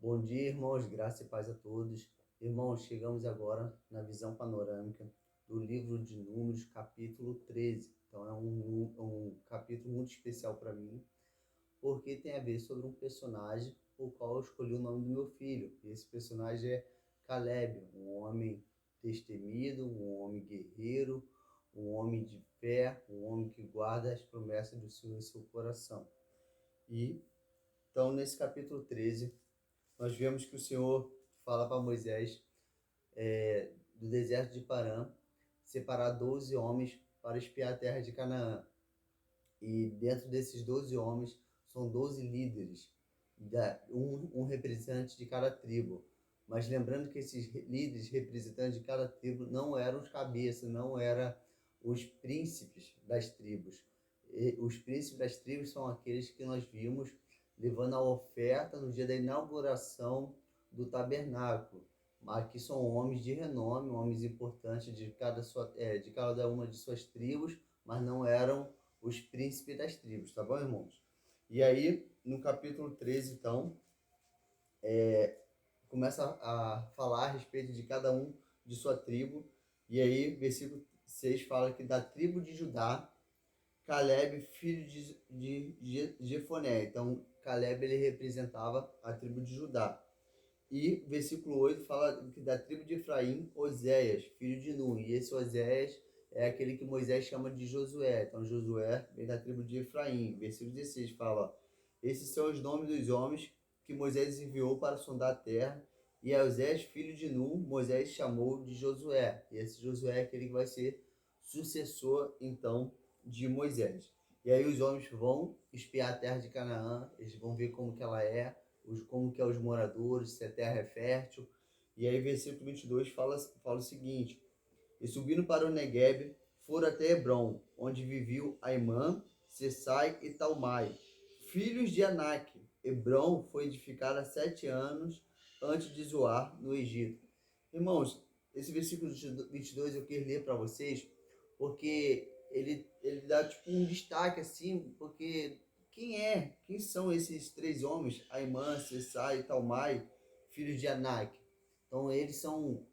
Bom dia, irmãos, graça e paz a todos. Irmãos, chegamos agora na visão panorâmica do livro de Números, capítulo 13. Então, é um capítulo muito especial para mim, porque tem a ver sobre um personagem, o qual eu escolhi o nome do meu filho. E esse personagem é Caleb, um homem destemido, um homem guerreiro, um homem de fé, um homem que guarda as promessas do Senhor em seu coração. E, então, nesse capítulo 13, nós vemos que o Senhor fala para Moisés, do deserto de Parã, separar 12 homens para espiar a terra de Canaã. E dentro desses 12 homens são 12 líderes, um representante de cada tribo. Mas lembrando que esses líderes, representantes de cada tribo, não eram os cabeças, não eram os príncipes das tribos. E os príncipes das tribos são aqueles que nós vimos levando a oferta no dia da inauguração do tabernáculo. Aqui são homens de renome, homens importantes de cada uma de suas tribos, mas não eram os príncipes das tribos, tá bom, irmãos? E aí, no capítulo 13, então, começa a falar a respeito de cada um de sua tribo. E aí, versículo 6 fala que da tribo de Judá, Caleb, filho de Jefoné. Então, Caleb, ele representava a tribo de Judá. E versículo 8 fala que da tribo de Efraim, Oséias, filho de Nun. E esse Oséias é aquele que Moisés chama de Josué. Então, Josué vem da tribo de Efraim. Versículo 16 fala: esses são os nomes dos homens que Moisés enviou para sondar a terra. E a Oséias, filho de Nun, Moisés chamou de Josué. E esse Josué é aquele que vai ser sucessor, então, de Moisés. E aí os homens vão espiar a terra de Canaã, eles vão ver como que ela é, como que é os moradores, se a terra é fértil. E aí versículo 22 fala o seguinte: e subindo para o Negueb, foram até Hebron, onde viviam Aimã, Sessai e Talmai, filhos de Anak. Hebron foi edificada 7 anos antes de Zoar, no Egito. Irmãos, esse versículo 22 eu quero ler para vocês, porque ele dá tipo um destaque assim, porque quem são esses 3 homens, Aimã, Sessai e Talmai, filhos de Anak? Então eles são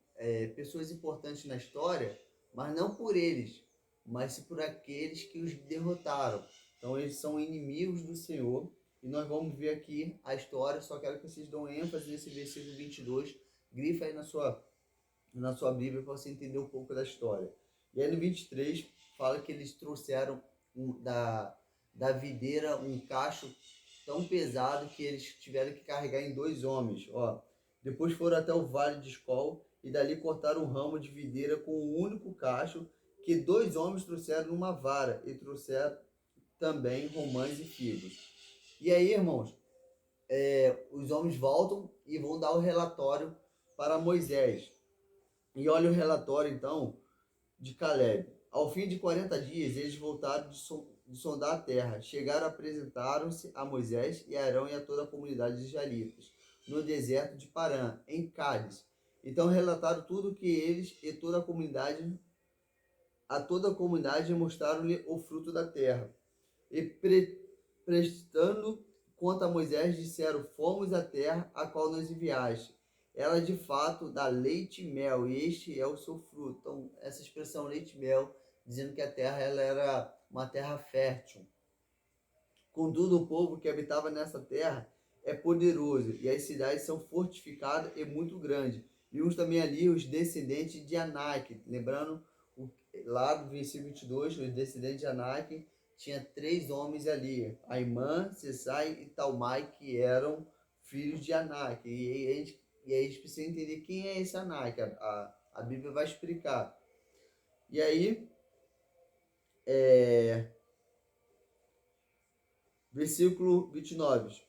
pessoas importantes na história, mas não por eles, mas por aqueles que os derrotaram. Então eles são inimigos do Senhor, e nós vamos ver aqui a história. Só quero que vocês dão ênfase nesse versículo 22, grifa aí na sua Bíblia para você entender um pouco da história. E aí no 23 fala que eles trouxeram da videira um cacho tão pesado que eles tiveram que carregar em 2 homens. Depois foram até o vale de Escol e dali cortaram um ramo de videira com um único cacho que 2 homens trouxeram numa vara, e trouxeram também romãs e figos. E aí, irmãos, os homens voltam e vão dar o relatório para Moisés. E olha o relatório, então, de Caleb. Ao fim de 40 dias, eles voltaram de sondar a terra. Chegaram, apresentaram-se a Moisés e Arão e a toda a comunidade de israelitas, no deserto de Parã, em Cádiz. Então relataram tudo que eles e toda a comunidade mostraram-lhe o fruto da terra. E prestando conta a Moisés, disseram: fomos à terra a qual nos enviaste. Ela de fato dá leite e mel, e este é o seu fruto. Então, essa expressão leite e mel, dizendo que a terra ela era uma terra fértil. Contudo, o povo que habitava nessa terra é poderoso, e as cidades são fortificadas e muito grandes. Vimos também ali os descendentes de Anak, lembrando lá do versículo 22, os descendentes de Anak, tinha 3 homens ali, Aimã, Sessai e Talmai, que eram filhos de Anak. E aí a gente precisa entender quem é esse Anak, a Bíblia vai explicar. E aí, versículo 29.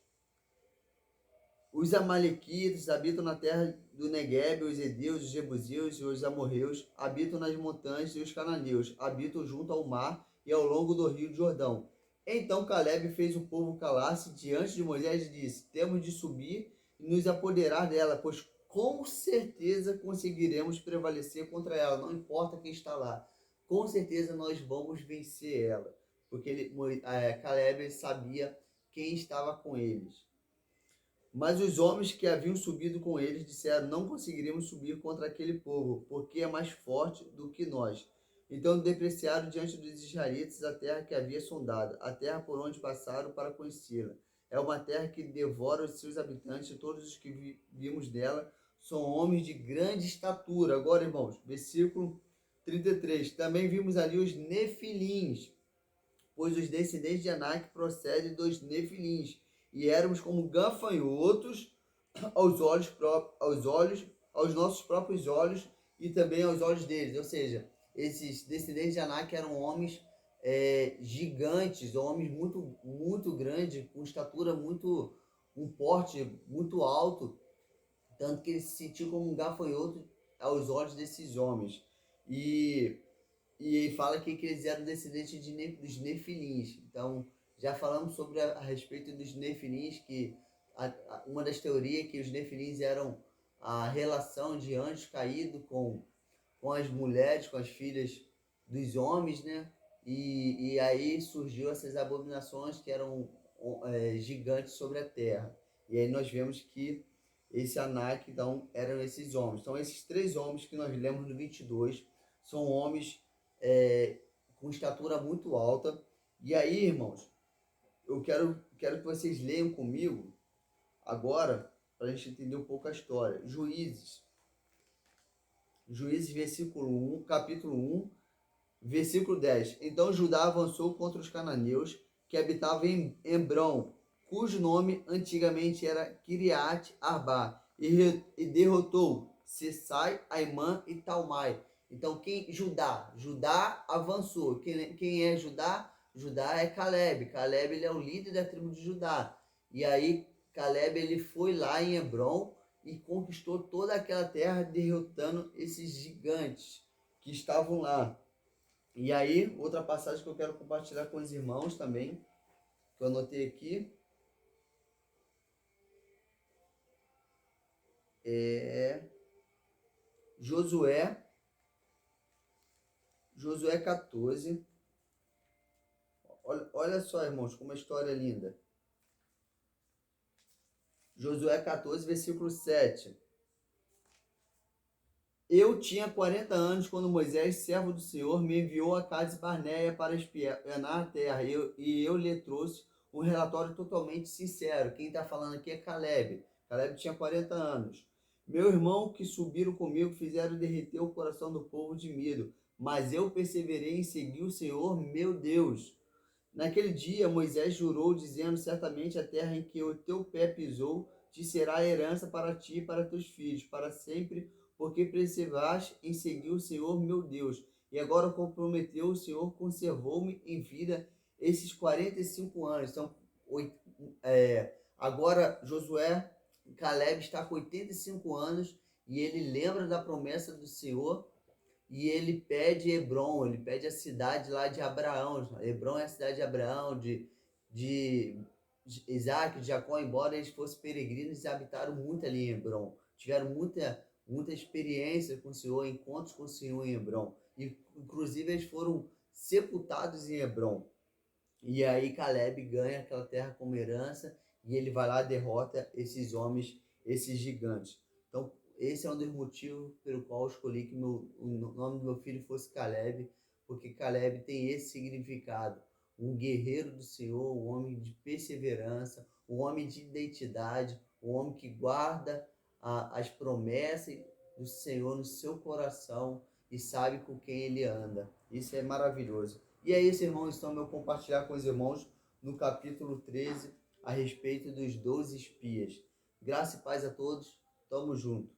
Os amalequitas habitam na terra do Negueb, os hedeus, os jebuseus e os amorreus habitam nas montanhas, e os cananeus habitam junto ao mar e ao longo do rio Jordão. Então Caleb fez o povo calar-se diante de Moisés e disse: temos de subir e nos apoderar dela, pois com certeza conseguiremos prevalecer contra ela, não importa quem está lá. Com certeza nós vamos vencer ela, porque Caleb sabia quem estava com eles. Mas os homens que haviam subido com eles disseram: não conseguiremos subir contra aquele povo, porque é mais forte do que nós. Então depreciaram diante dos israelitas a terra que havia sondado, a terra por onde passaram para conhecê-la. É uma terra que devora os seus habitantes, e todos os que vimos dela são homens de grande estatura. Agora, irmãos, versículo 33. Também vimos ali os nefilins, pois os descendentes de Anak procedem dos nefilins, e éramos como gafanhotos aos nossos próprios olhos e também aos olhos deles. Ou seja, esses descendentes de Anak eram homens gigantes, homens muito grandes, com estatura um porte muito alto, tanto que ele se sentiu como um gafanhoto aos olhos desses homens. E fala que eles eram descendentes dos nefilins. Então, já falamos sobre a respeito dos nefilins, que uma das teorias é que os nefilins eram a relação de anjos caídos com as mulheres, com as filhas dos homens, né? E aí surgiu essas abominações que eram gigantes sobre a terra. E aí nós vemos que esse Anak, então, eram esses homens. Então, esses três homens que nós lemos no 22 são homens com estatura muito alta. E aí, irmãos, eu quero que vocês leiam comigo agora, para a gente entender um pouco a história. Juízes, versículo 1, capítulo 1, versículo 10. Então Judá avançou contra os cananeus que habitavam em Hebrom, cujo nome antigamente era Kiriat Arba, e derrotou Sesai, Aimã e Talmai. Então, Judá avançou. Quem é Judá? Judá é Caleb. Caleb ele é o líder da tribo de Judá. E aí, Caleb ele foi lá em Hebrom e conquistou toda aquela terra, derrotando esses gigantes que estavam lá. E aí, outra passagem que eu quero compartilhar com os irmãos também, que eu anotei aqui, é Josué 14. Olha só, irmãos, como a história é linda. Josué 14, versículo 7. Eu tinha 40 anos quando Moisés, servo do Senhor, me enviou a Cades Barneia para espiar a terra, e eu lhe trouxe um relatório totalmente sincero. Quem está falando aqui é Caleb. Caleb tinha 40 anos. Meu irmão que subiram comigo fizeram derreter o coração do povo de medo, mas eu perseverei em seguir o Senhor, meu Deus. Naquele dia Moisés jurou, dizendo: certamente a terra em que o teu pé pisou te será herança para ti e para teus filhos, para sempre, porque perseveraste em seguir o Senhor meu Deus. E agora comprometeu o Senhor, conservou-me em vida esses 45 anos. Então, agora Josué, Caleb está com 85 anos e ele lembra da promessa do Senhor. E ele pede Hebrom, ele pede a cidade lá de Abraão. Hebrom é a cidade de Abraão, de Isaac, de Jacó, embora eles fossem peregrinos e habitaram muito ali em Hebrom. Tiveram muita experiência com o Senhor, encontros com o Senhor em Hebrom. E, inclusive, eles foram sepultados em Hebrom. E aí Caleb ganha aquela terra como herança e ele vai lá e derrota esses homens, esses gigantes. Então, esse é um dos motivos pelo qual eu escolhi que o nome do meu filho fosse Caleb, porque Caleb tem esse significado. Um guerreiro do Senhor, um homem de perseverança, um homem de identidade, um homem que guarda as promessas do Senhor no seu coração e sabe com quem ele anda. Isso é maravilhoso. E é isso, irmãos, então eu compartilhar com os irmãos no capítulo 13 a respeito dos 12 espias. Graça e paz a todos. Tamo junto.